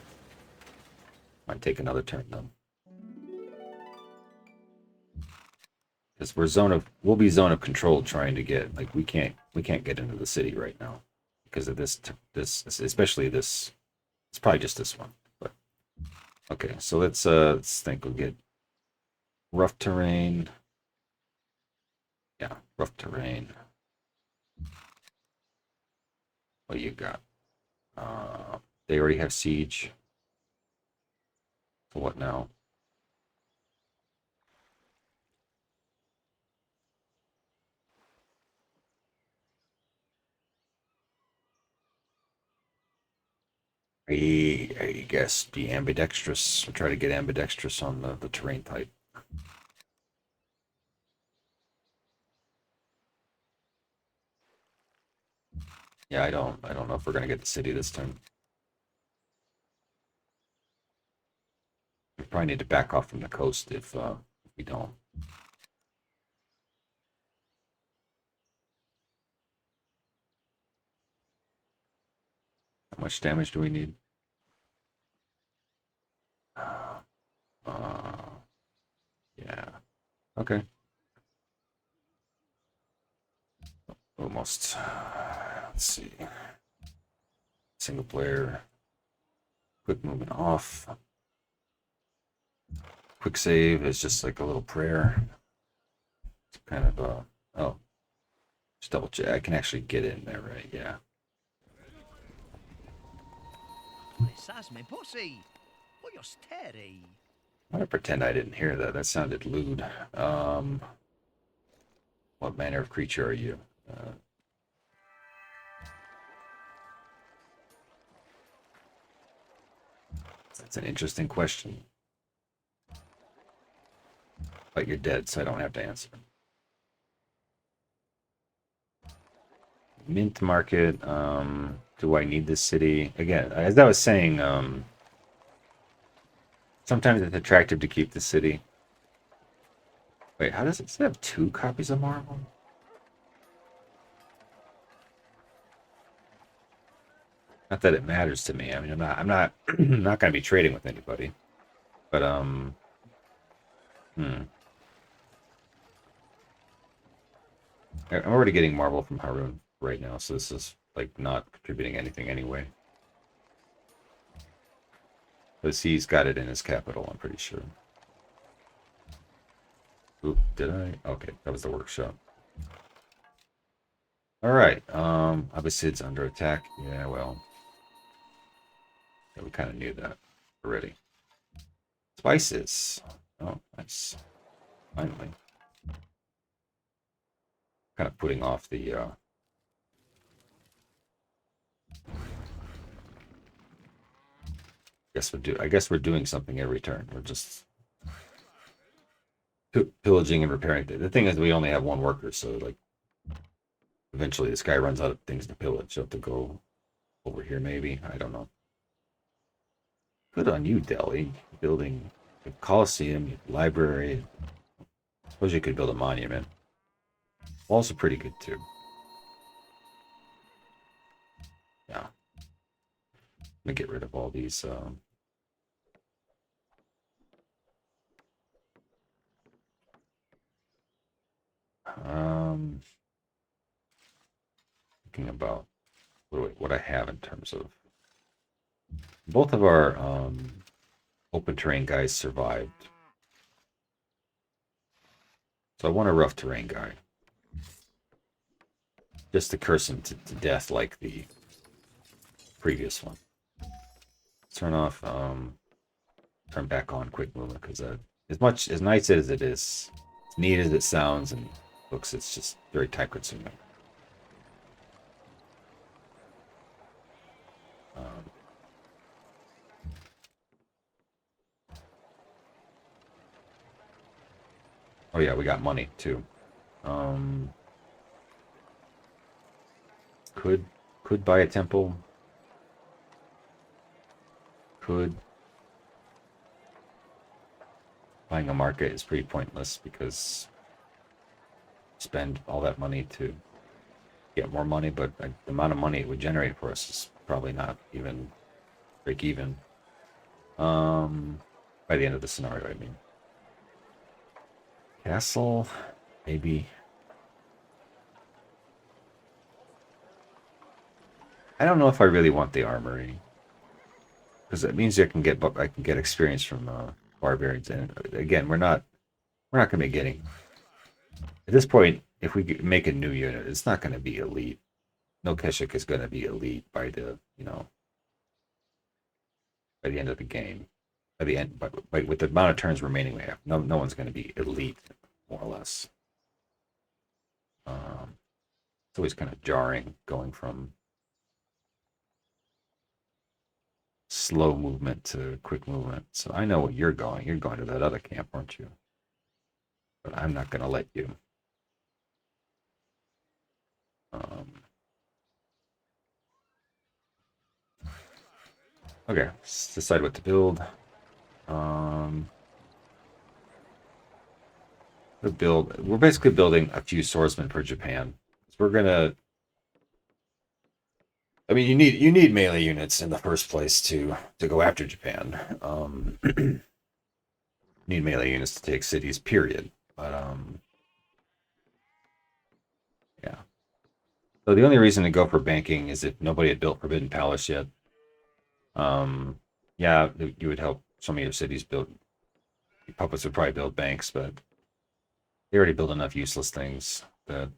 Might take another turn though, because we'll be zone of control trying to get like we can't get into the city right now because of this especially this. It's probably just this one, but okay. So let's think. We'll get rough terrain. Yeah, rough terrain. What you got? They already have siege. So what now? I guess be ambidextrous. Try to get ambidextrous on the terrain type. Yeah, I don't know if we're gonna get the city this time. We probably need to back off from the coast if we don't. How much damage do we need? Uh, yeah. Okay. Almost. Let's see. Single player. Quick movement off. Quick save is just like a little prayer. It's kind of oh, just double check. I can actually get in there, right? Yeah. I'm gonna pretend I didn't hear that. That sounded lewd. What manner of creature are you? That's an interesting question. But you're dead, so I don't have to answer. Mint market. Do I need this city? Again, as I was saying, sometimes it's attractive to keep the city. Wait, how does it have 2 copies of marble? Not that it matters to me. I mean, I'm not not gonna be trading with anybody. But I'm already getting marble from Harun right now, so this is like not contributing anything anyway. Because he's got it in his capital, I'm pretty sure. Oop, did I? Okay, that was the workshop. Alright, obviously it's under attack. Yeah, well. Yeah, we kind of knew that already. Spices. Oh, nice. Finally. Kind of putting off the I guess we're doing something every turn. We're just pillaging and repairing. The thing is, we only have 1 worker, so like eventually this guy runs out of things to pillage. You'll have to go over here, maybe. I don't know. Good on you, Delhi. Building a Coliseum, library. Suppose you could build a monument. Walls are pretty good too. Yeah. Let me get rid of all these. Thinking about what I have in terms of both of our open terrain guys survived. So I want a rough terrain guy. Just to curse him to death like the previous one. Turn off, turn back on quick movement, because as much as nice as it is, as neat as it sounds and looks, it's just very time consuming. Oh yeah, we got money too. Could buy a temple. Could. Buying a market is pretty pointless because spend all that money to get more money, but the amount of money it would generate for us is probably not even break even. By the end of the scenario, I mean. Castle, maybe. I don't know if I really want the armory, because it means I can get experience from barbarians, and again, we're not going to be getting at this point. If we make a new unit, it's not going to be elite. No Keshik is going to be elite by the by the end of the game. By the end, but with the amount of turns remaining we have, no one's going to be elite, more or less. It's always kind of jarring going from slow movement to quick movement. So I know what you're going. You're going to that other camp, aren't you? But I'm not going to let you. Okay, let's decide what to build. We're basically building a few swordsmen for Japan. So we're gonna. I mean, you need melee units in the first place to go after Japan. Need melee units to take cities. Period. But yeah. So the only reason to go for banking is if nobody had built Forbidden Palace yet. Yeah, you would help some of your cities build. Your puppets would probably build banks, but they already build enough useless things that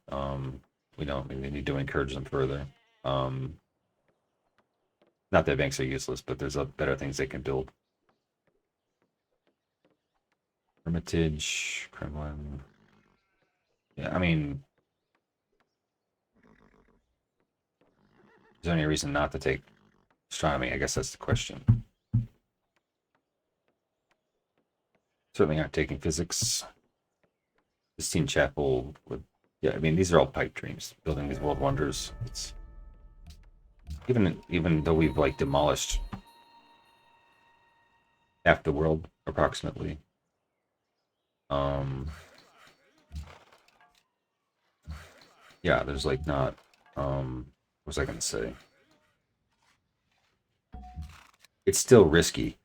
we don't really need to encourage them further. Um, Not that banks are useless, but there's better things they can build. Hermitage, Kremlin. Yeah, I mean, is there any reason not to take astronomy? I guess that's the question. Certainly aren't taking physics. Sistine Chapel would, yeah, I mean, these are all pipe dreams. Building these world wonders. It's even though we've like demolished half the world approximately. Um, yeah, there's like not. What was I gonna say? It's still risky.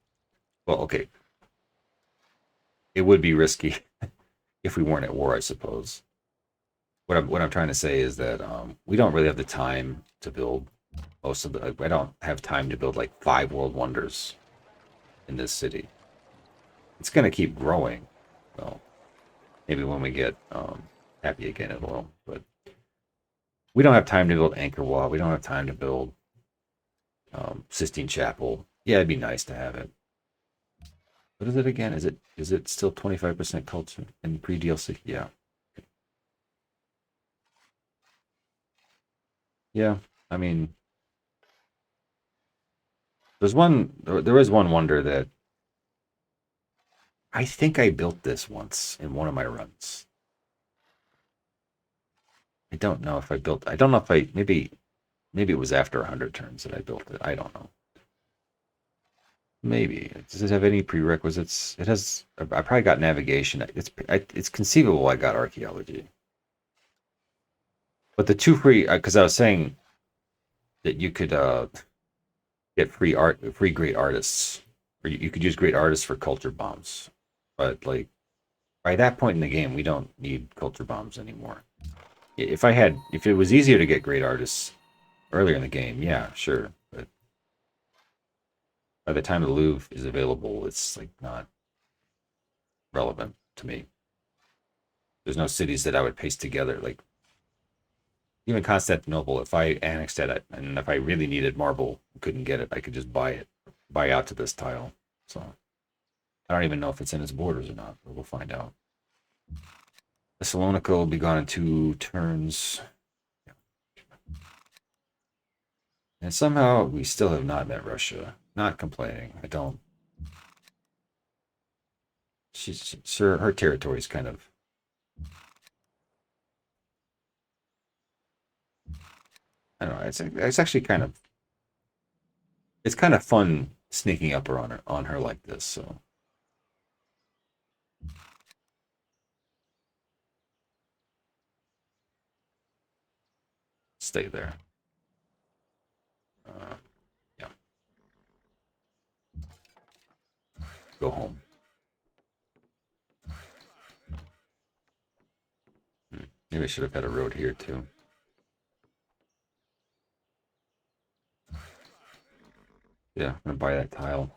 Well, okay, it would be risky if we weren't at war, I suppose. What I'm trying to say is that we don't really have the time to build most of the. Like, I don't have time to build like 5 world wonders in this city. It's gonna keep growing. Well, maybe when we get happy again, it will. But we don't have time to build Anchor Wall. We don't have time to build Sistine Chapel. Yeah, it'd be nice to have it. What is it again? Is it still 25% culture in pre DLC? Yeah. Yeah. I mean, there is one wonder that I think I built this once in one of my runs. I don't know if I built. I don't know if I maybe it was after 100 turns that I built it. I don't know. Maybe. Does it have any prerequisites? It has. I probably got navigation. It's conceivable I got archaeology. But the two free, because I was saying that you could get free great artists, or you could use great artists for culture bombs. But like by that point in the game, we don't need culture bombs anymore. If it was easier to get great artists earlier in the game, yeah, sure. But by the time the Louvre is available, it's like not relevant to me. There's no cities that I would paste together. Like even Constantinople, if I annexed it and if I really needed marble, couldn't get it, I could just buy out to this tile. So I don't even know if it's in its borders or not, but we'll find out. Thessalonica will be gone in 2 turns. And somehow we still have not met Russia. Not complaining. I don't. She's sure her territory is kind of. I don't know. It's actually kind of. It's kind of fun sneaking up on her like this. So stay there. Uh, yeah, go home. Maybe I should have had a road here too. Yeah, I'm gonna buy that tile.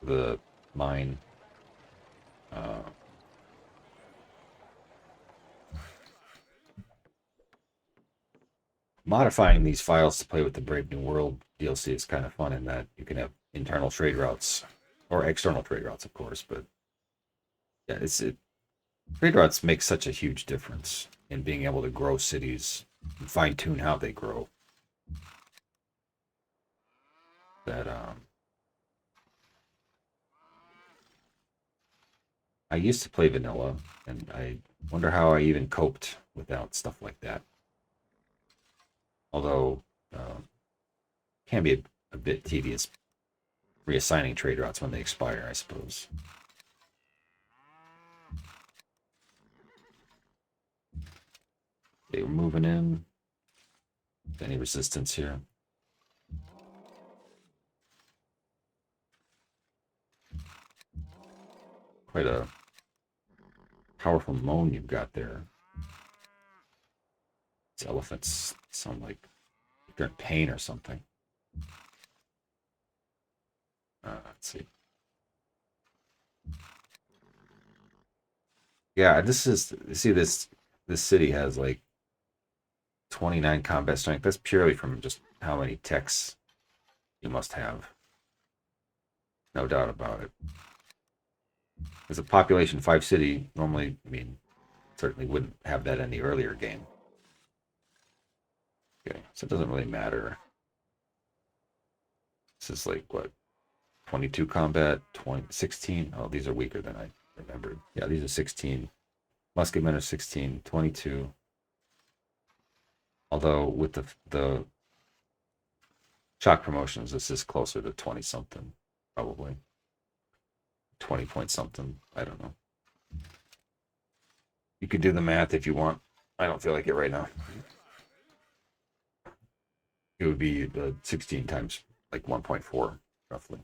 The mine. Uh, Modifying these files to play with the Brave New World DLC is kind of fun in that you can have internal trade routes or external trade routes, of course. But yeah, trade routes make such a huge difference in being able to grow cities and fine tune how they grow. That I used to play vanilla, and I wonder how I even coped without stuff like that. Although can be a bit tedious reassigning trade routes when they expire, I suppose. Okay, we're moving in. Any resistance here? Quite a powerful moan you've got there. These elephants sound like they're in pain or something. Let's see. Yeah, this is, see, this city has like 29 combat strength. That's purely from just how many techs you must have. No doubt about it. As a population 5 city, normally, I mean, certainly wouldn't have that in the earlier game. Okay, so it doesn't really matter. This is like what, 22 combat, 16. Oh, these are weaker than I remembered. Yeah, these are 16. Musketmen are 16, 22. Although with the shock promotions, this is closer to 20 something, probably 20 point something. I don't know. You could do the math if you want. I don't feel like it right now. It would be 16 times like 1.4 roughly.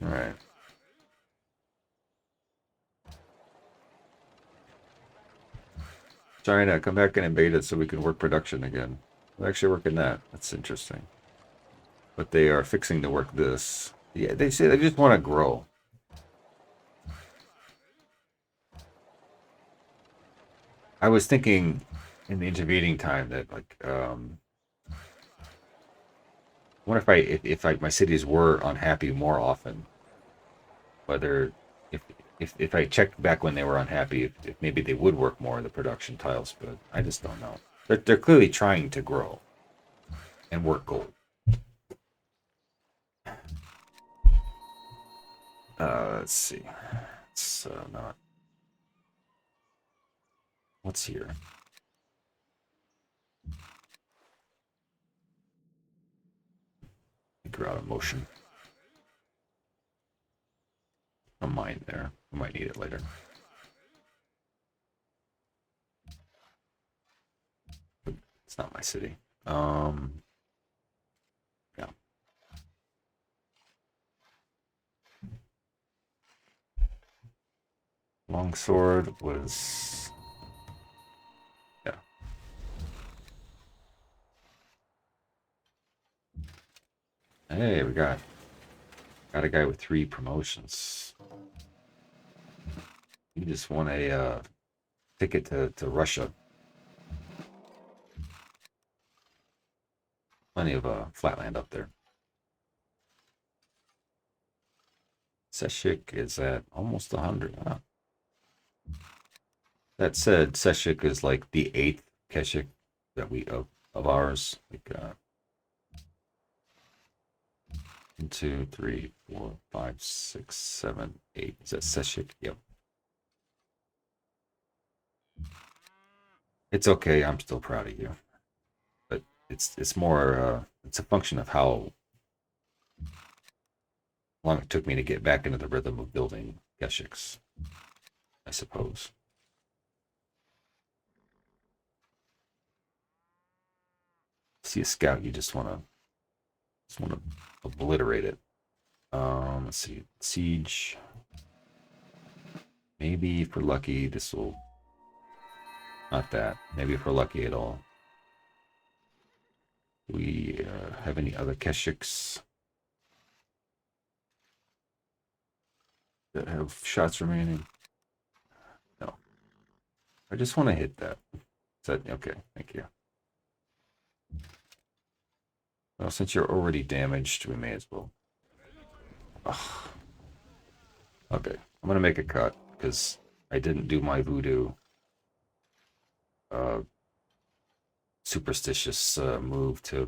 All right. China, come back and invade it so we can work production again. We're actually working that. That's interesting. But they are fixing to work this. Yeah, they say they just want to grow. I was thinking in the intervening time that like what if my cities were unhappy more often, whether if if I checked back when they were unhappy, if maybe they would work more of the production tiles, but I just don't know. They're clearly trying to grow and work gold. Let's see. It's not. What's here? Figure out emotion. A mine there. I might need it later. It's not my city. Yeah. Longsword was, yeah. Hey, we got a guy with 3 promotions. You just won a ticket to Russia. Plenty of flatland up there. Seshik is at almost 100. Huh? That said, Seshik is like the 8th Keshik that we of ours. Like 1, 2, 3, 4, 5, 6, 7, 8. Is that Seshik? Yep. It's okay. I'm still proud of you, but it's more it's a function of how long it took me to get back into the rhythm of building Keshiks, I suppose. See a scout, you just want to obliterate it. Let's see, siege. Maybe if we're lucky, this will. Not that. Maybe if we're lucky at all. We have any other Keshiks that have shots remaining? No. I just want to hit that. Is that okay? Thank you. Well, since you're already damaged, we may as well. Ugh. Okay, I'm gonna make a cut because I didn't do my voodoo uh, superstitious move to.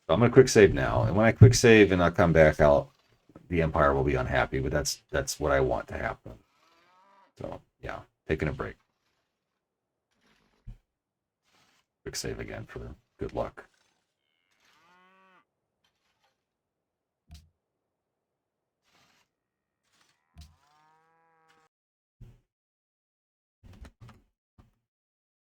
I'm gonna quick save now, and when I quick save and I'll come back, the Empire will be unhappy, but that's what I want to happen. So yeah, taking a break. Quick save again for good luck.